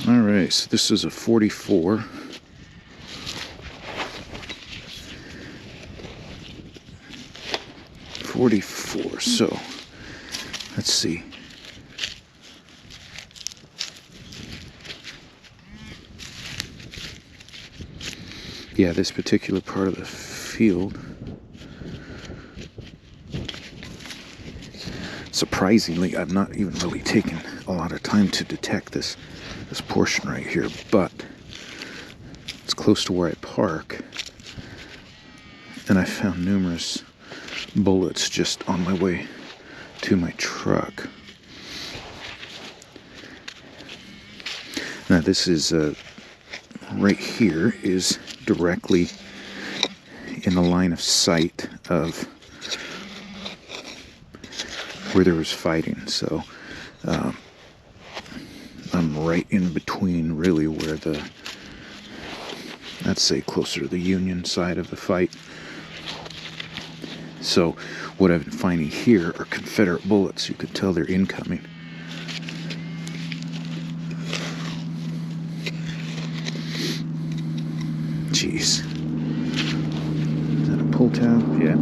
All right, so this is a 44. So let's see. Yeah, this particular part of the field, surprisingly, I've not even really taken a lot of time to detect this portion right here, but it's close to where I park, and I found numerous bullets just on my way to my truck. Now this is right here is directly in the line of sight of where there was fighting, so I'm right in between, really, where I'd say closer to the Union side of the fight. So what I've been finding here are Confederate bullets. You could tell they're incoming. Jeez. Is that a pull tab? Yeah.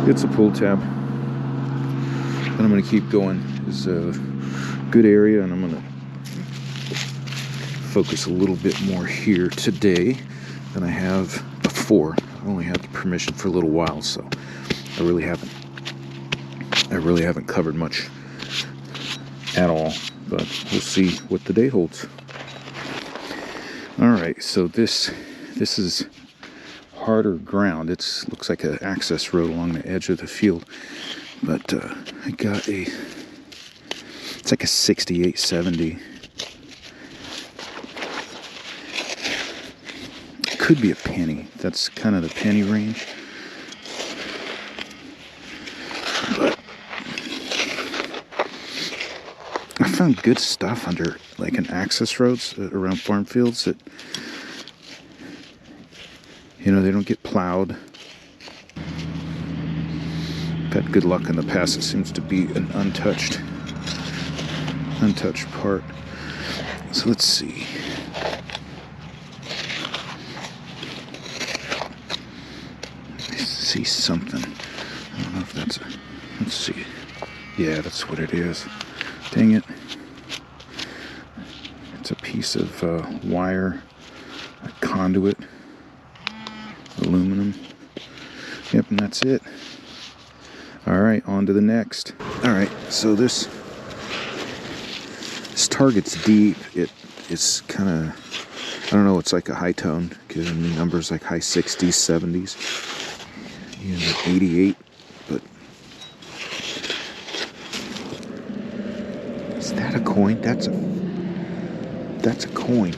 It's a pull tab. And I'm going to keep going. It's a good area, and I'm going to focus a little bit more here today than I have before. I only had the permission for a little while, so I really haven't covered much at all, but we'll see what the day holds. All right, so this is harder ground. It looks like an access road along the edge of the field, but I got it's like a 68-70. It could be a penny. That's kind of the penny range. But I found good stuff under like an access roads around farm fields that, you know, they don't get plowed. I've had good luck in the past. It seems to be an untouched part. So let's see. I see something. I don't know if that's let's see. Yeah, that's what it is. Dang it. It's a piece of wire, a conduit, aluminum. Yep, and that's it. All right, on to the next. All right, so this target's deep. It's kind of, I don't know, it's like a high tone, giving me numbers like high 60s, 70s, even 88, but is that a coin? That's a coin.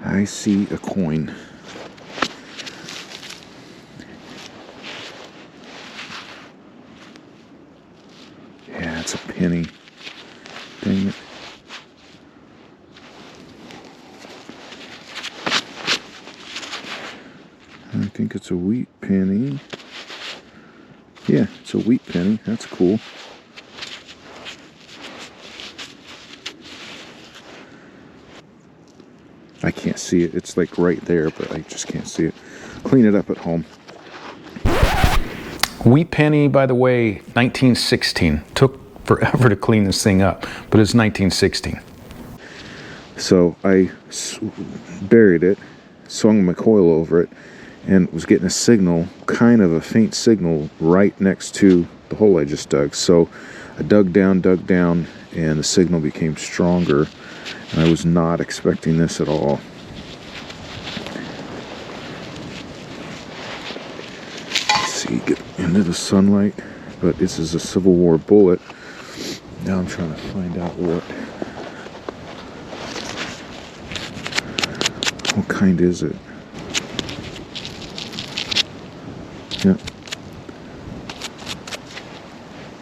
I see a coin. Yeah, it's a penny. Dang it. I think it's a wheat penny. Yeah, it's a wheat penny. That's cool. I can't see it. It's like right there, but I just can't see it. Clean it up at home. Wheat penny, by the way, 1916. Took forever to clean this thing up, but it's 1916. So I buried it, swung my coil over it, and was getting a signal, kind of a faint signal, right next to the hole I just dug. So I dug down, and the signal became stronger. And I was not expecting this at all. Let's see, get into the sunlight. But this is a Civil War bullet. Now I'm trying to find out what kind is it. Yep.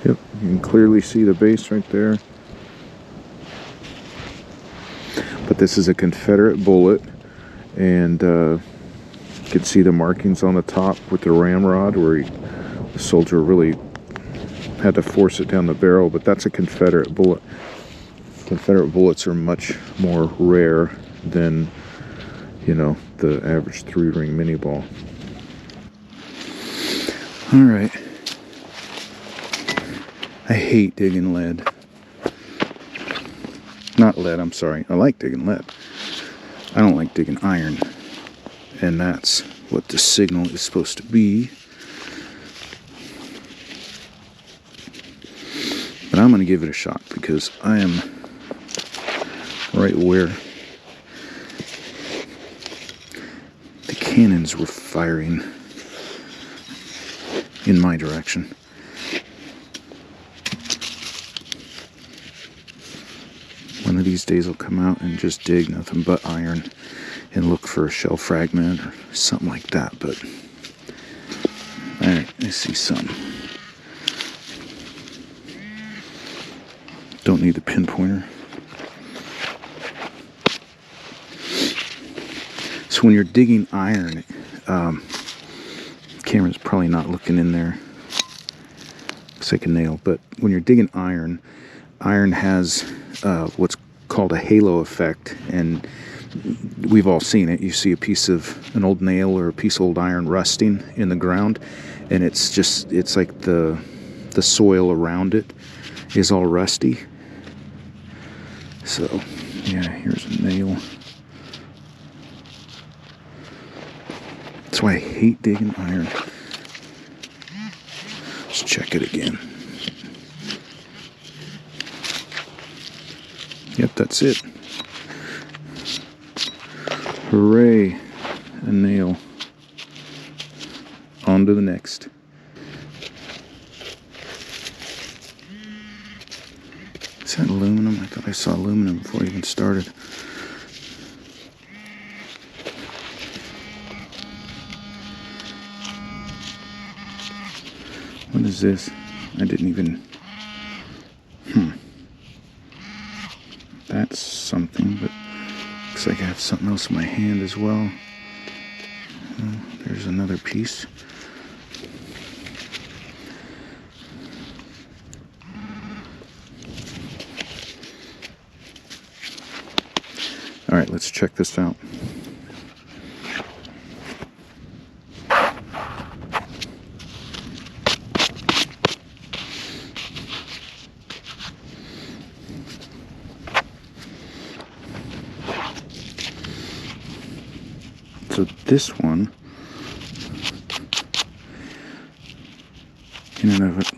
Yep, you can clearly see the base right there. But this is a Confederate bullet, and you can see the markings on the top with the ramrod where the soldier really had to force it down the barrel, but that's a Confederate bullet. Confederate bullets are much more rare than, you know, the average 3-ring mini ball. All right. I hate digging lead. Not lead, I'm sorry. I like digging lead. I don't like digging iron. And that's what the signal is supposed to be. But I'm going to give it a shot because I am right where the cannons were firing in my direction. One of these days I'll come out and just dig nothing but iron and look for a shell fragment or something like that. But alright, I see some. Don't need the pinpointer. So when you're digging iron, camera's probably not looking in there. Looks like a nail. But when you're digging iron, iron has what's called a halo effect, and we've all seen it. You see a piece of an old nail or a piece of old iron rusting in the ground, and it's like the soil around it is all rusty. So yeah, here's a nail. That's why I hate digging iron. Let's check it again. Yep, that's it. Hooray, a nail. On to the next. Is that aluminum? I thought I saw aluminum before I even started. What is this? I didn't even... That's something, but looks like I have something else in my hand as well. There's another piece. All right, let's check this out. So this one, in and of it,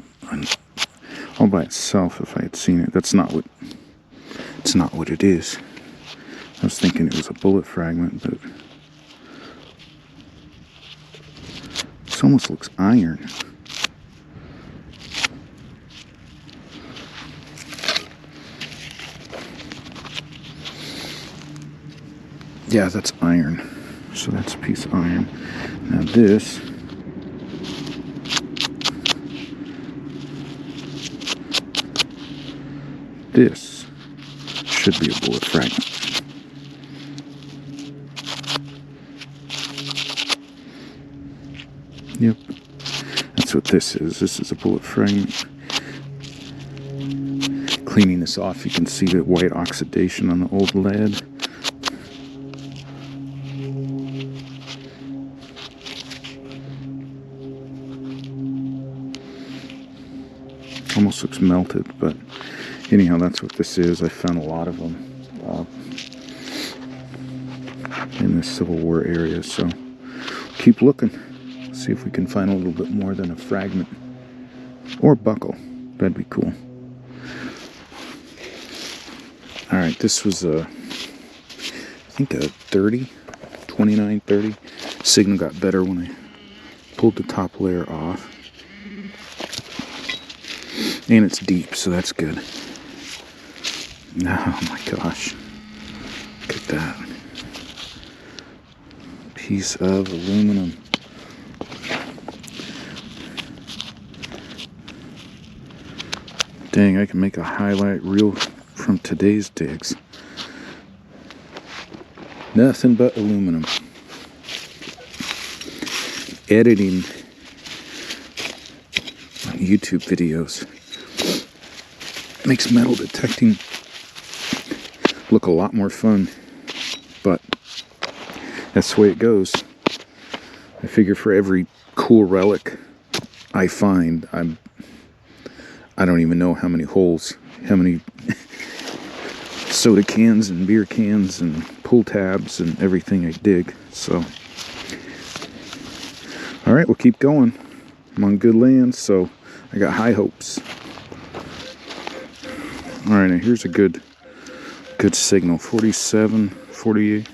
all by itself, if I had seen it, it's not what it is. I was thinking it was a bullet fragment, but this almost looks iron. Yeah, that's iron. So that's a piece of iron. Now this should be a bullet fragment. Yep, that's what this is. This is a bullet fragment. Cleaning this off, you can see the white oxidation on the old lead. Almost looks melted, but anyhow, that's what this is. I found a lot of them in the Civil War area, so keep looking. See if we can find a little bit more than a fragment or buckle. That'd be cool. All right, this was I think a 2930. Signal got better when I pulled the top layer off. And it's deep, so that's good. Oh my gosh. Look at that. Piece of aluminum. Dang, I can make a highlight reel from today's digs. Nothing but aluminum. Editing YouTube videos. Makes metal detecting look a lot more fun, but that's the way it goes. I figure for every cool relic I find, I don't even know how many holes, how many soda cans and beer cans and pull tabs and everything I dig. So, all right, we'll keep going. I'm on good land, so I got high hopes. All right, now here's a good signal. 47, 48.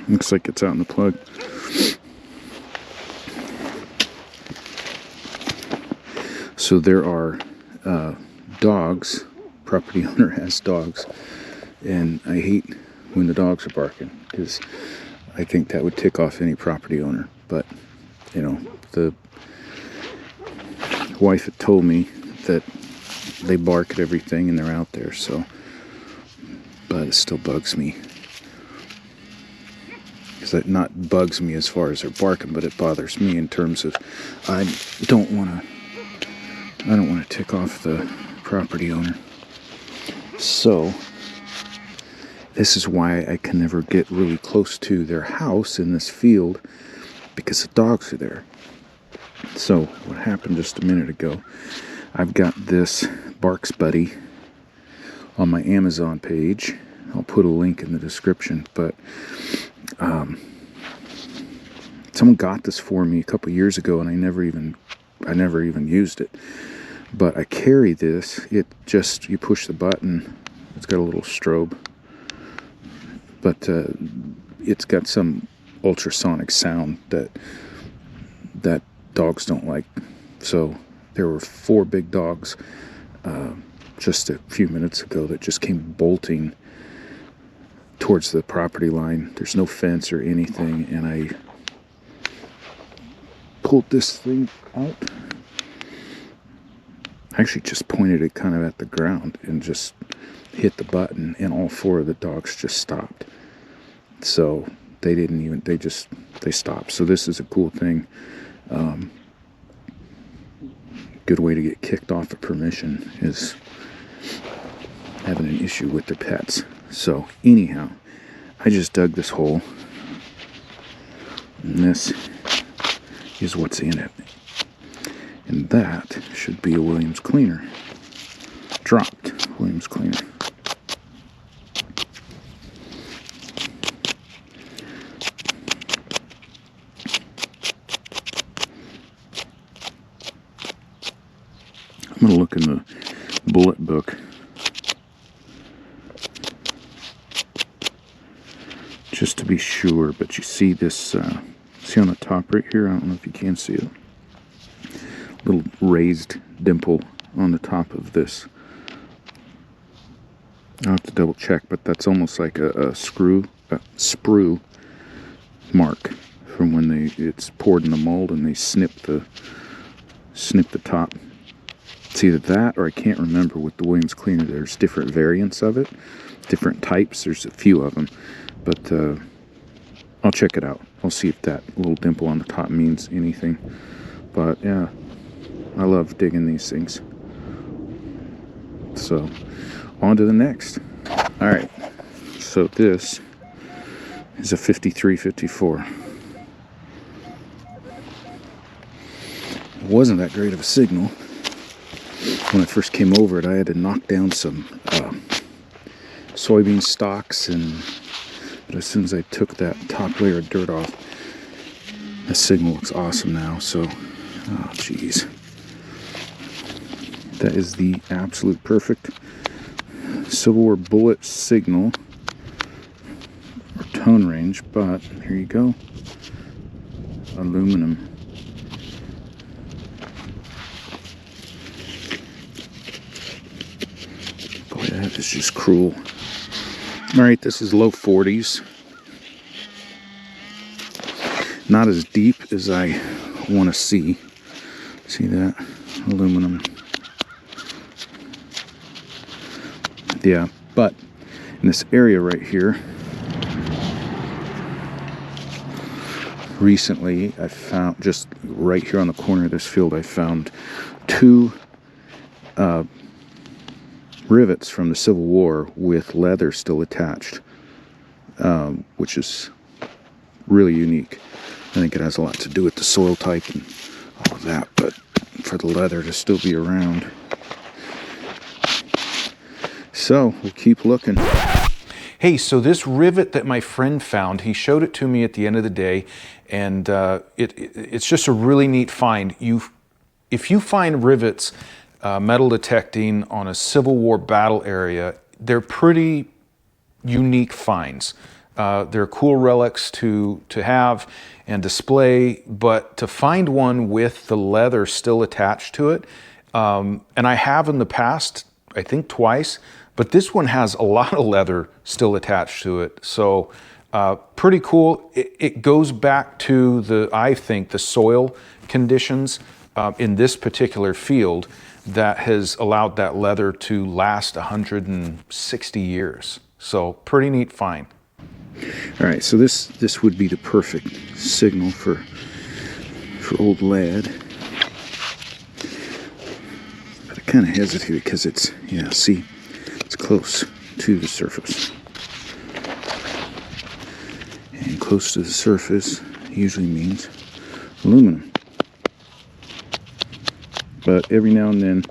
Looks like it's out in the plug. So there are dogs. Property owner has dogs, and I hate when the dogs are barking because I think that would tick off any property owner. But you know, the wife had told me that they bark at everything and they're out there. So, but it still bugs me. That not bugs me as far as they're barking, but it bothers me in terms of I don't want to tick off the property owner. So this is why I can never get really close to their house in this field, because the dogs are there. So what happened just a minute ago, I've got this Barks Buddy on my Amazon page. I'll put a link in the description, but someone got this for me a couple years ago, and I never even used it. But I carry this. It just, you push the button. It's got a little strobe, but it's got some ultrasonic sound that dogs don't like. So there were 4 big dogs just a few minutes ago that just came bolting towards the property line. There's no fence or anything, and I pulled this thing out. I actually just pointed it kind of at the ground and just hit the button, and all 4 of the dogs just stopped. So they stopped. So this is a cool thing. Good way to get kicked off of permission is having an issue with their pets. So anyhow, I just dug this hole, and this is what's in it. And that should be a Williams cleaner. Dropped Williams cleaner. I'm going to look in the bullet book just to be sure, but you see this, see on the top right here, I don't know if you can see it, little raised dimple on the top of this. I'll have to double check, but that's almost like a sprue mark from when it's poured in the mold and they snip the top. It's either that, or I can't remember with the Williams cleaner. There's different variants of it, different types. There's a few of them, but I'll check it out. I'll see if that little dimple on the top means anything. But yeah, I love digging these things. So on to the next. All right, so this is a 5354. It wasn't that great of a signal. When I first came over it, I had to knock down some soybean stalks, but as soon as I took that top layer of dirt off, the signal looks awesome now. So, oh geez, that is the absolute perfect Civil War bullet signal or tone range. But here you go. aluminum. Boy, that is just cruel. Alright, this is low 40s. Not as deep as I want to see. See that? Aluminum. Yeah, but in this area right here, recently I found, just right here on the corner of this field, I found 2 rivets from the Civil War with leather still attached, which is really unique. I think it has a lot to do with the soil type and all of that, but for the leather to still be around. So we'll keep looking. Hey, so this rivet that my friend found, he showed it to me at the end of the day, and it's just a really neat find. If you find rivets metal detecting on a Civil War battle area, they're pretty unique finds. They're cool relics to have and display, but to find one with the leather still attached to it, and I have in the past, I think twice, but this one has a lot of leather still attached to it. So pretty cool. It goes back to I think the soil conditions in this particular field that has allowed that leather to last 160 years. So pretty neat find. All right, so this would be the perfect signal for old lead. But I kind of hesitate because it's, yeah, see, it's close to the surface. And close to the surface usually means aluminum. But every now and then,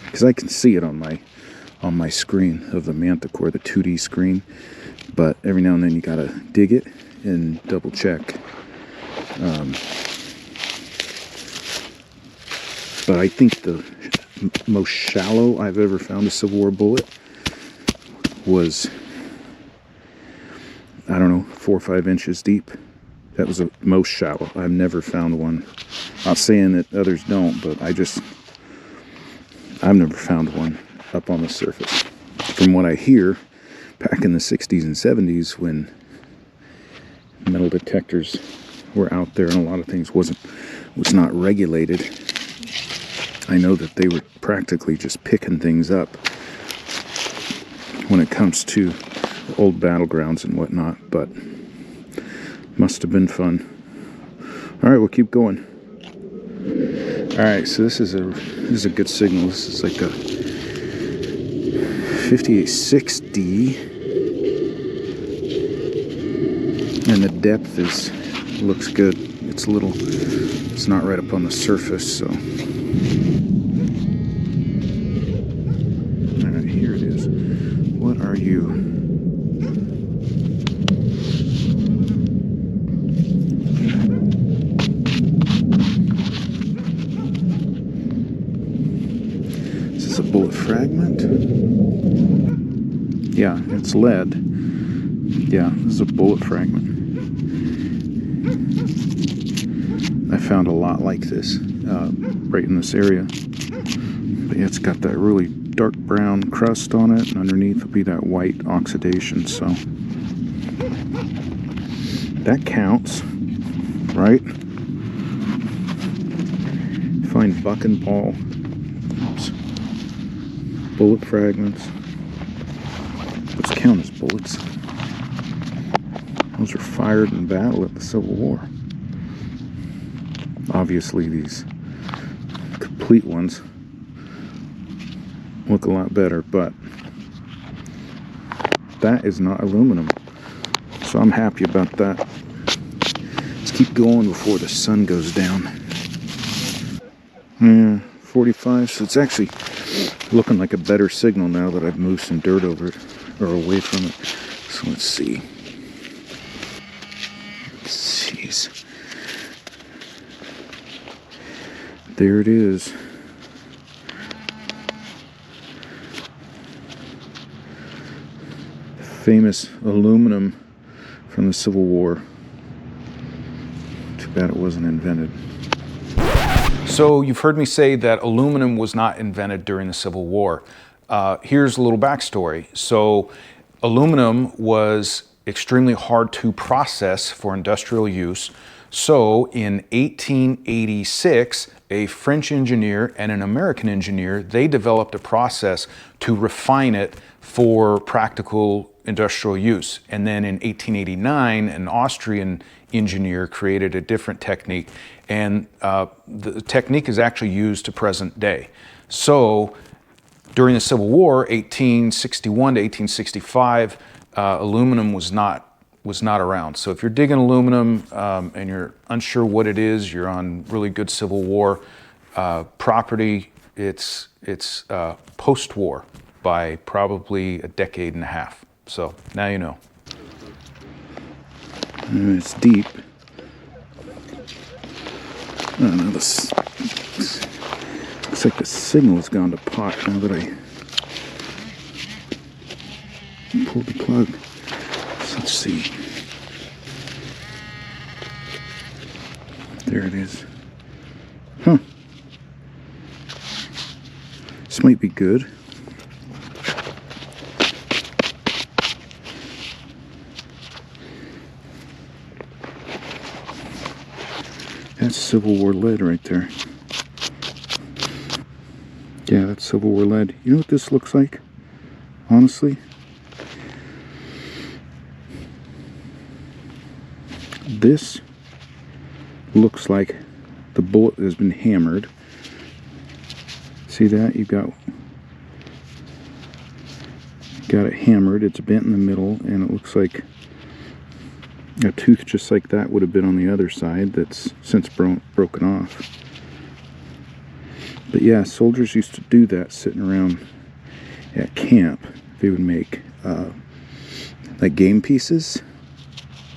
because I can see it on my screen of the Manticore, the 2D screen, but every now and then you gotta dig it and double check. But I think the most shallow I've ever found a Civil War bullet was, I don't know, 4 or 5 inches deep. That was the most shallow. I've never found one. Not saying that others don't, but I've never found one up on the surface. From what I hear, back in the 60s and 70s, when metal detectors were out there and a lot of things was not regulated, I know that they were practically just picking things up when it comes to old battlegrounds and whatnot, but must have been fun. All right, we'll keep going. All right, so this is a good signal. This is like a 5860, and the depth looks good. It's not right up on the surface, so. All right, here it is. What are you? A bullet fragment. Yeah, it's lead. Yeah, this is a bullet fragment. I found a lot like this right in this area. But yeah, it's got that really dark brown crust on it, and underneath will be that white oxidation, so that counts, right? Find buck and ball. Bullet fragments. Those count as bullets. Those are fired in battle at the Civil War. Obviously, these complete ones look a lot better, but that is not aluminum. So I'm happy about that. Let's keep going before the sun goes down. Yeah, 45, so it's actually looking like a better signal now that I've moved some dirt over it, or away from it. So let's see. Jeez. There it is. Famous aluminum from the Civil War. bad it wasn't invented. So you've heard me say that aluminum was not invented during the Civil War. Here's a little backstory. So aluminum was extremely hard to process for industrial use. So in 1886, a French engineer and an American engineer, they developed a process to refine it for practical industrial use. And then in 1889, an Austrian engineer created a different technique, and the technique is actually used to present day. So during the Civil War, 1861 to 1865, aluminum was not around. So if you're digging aluminum and you're unsure what it is, you're on really good Civil War property. It's post-war by probably a decade and a half. So now you know. It's deep. I don't know, this looks like the signal's gone to pot now that I pulled the plug. So let's see. There it is. Huh. This might be good. That's Civil War lead right there. Yeah, that's Civil War lead. You know what this looks like? Honestly? This looks like the bullet has been hammered. See that? You've got it hammered. It's bent in the middle, and it looks like a tooth just like that would have been on the other side that's since broken off. But yeah, soldiers used to do that sitting around at camp. They would make like game pieces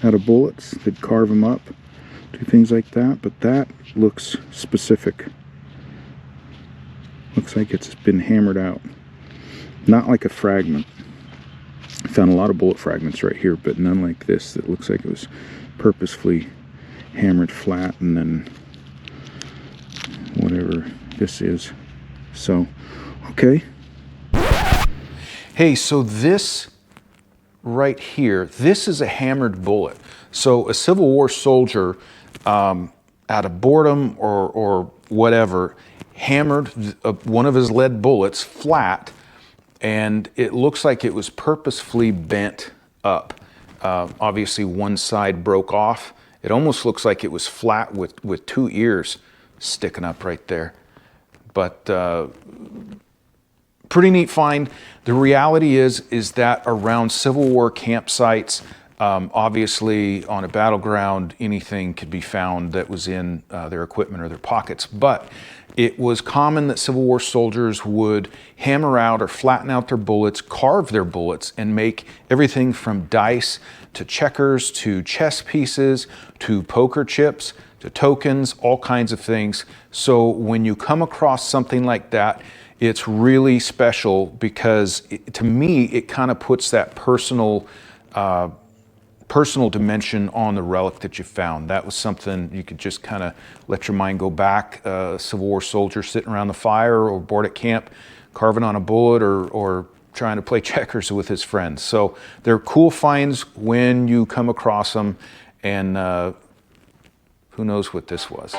out of bullets. They'd carve them up, do things like that. But that looks specific. Looks like it's been hammered out. Not like a fragment. I found a lot of bullet fragments right here, but none like this that looks like it was purposefully hammered flat and then whatever this is. So, okay. Hey, so this right here, this is a hammered bullet. So a Civil War soldier, out of boredom or whatever, hammered one of his lead bullets flat, and it looks like it was purposefully bent up. Obviously one side broke off. It almost looks like it was flat with two ears sticking up right there. But pretty neat find. The reality is that around Civil War campsites, obviously on a battleground, anything could be found that was in their equipment or their pockets. But it was common that Civil War soldiers would hammer out or flatten out their bullets, carve their bullets, and make everything from dice to checkers to chess pieces to poker chips to tokens, all kinds of things. So when you come across something like that, it's really special because to me, it kind of puts that personal dimension on the relic that you found. That was something you could just kind of let your mind go back. Civil War soldier sitting around the fire or bored at camp, carving on a bullet or trying to play checkers with his friends. So they're cool finds when you come across them, and who knows what this was.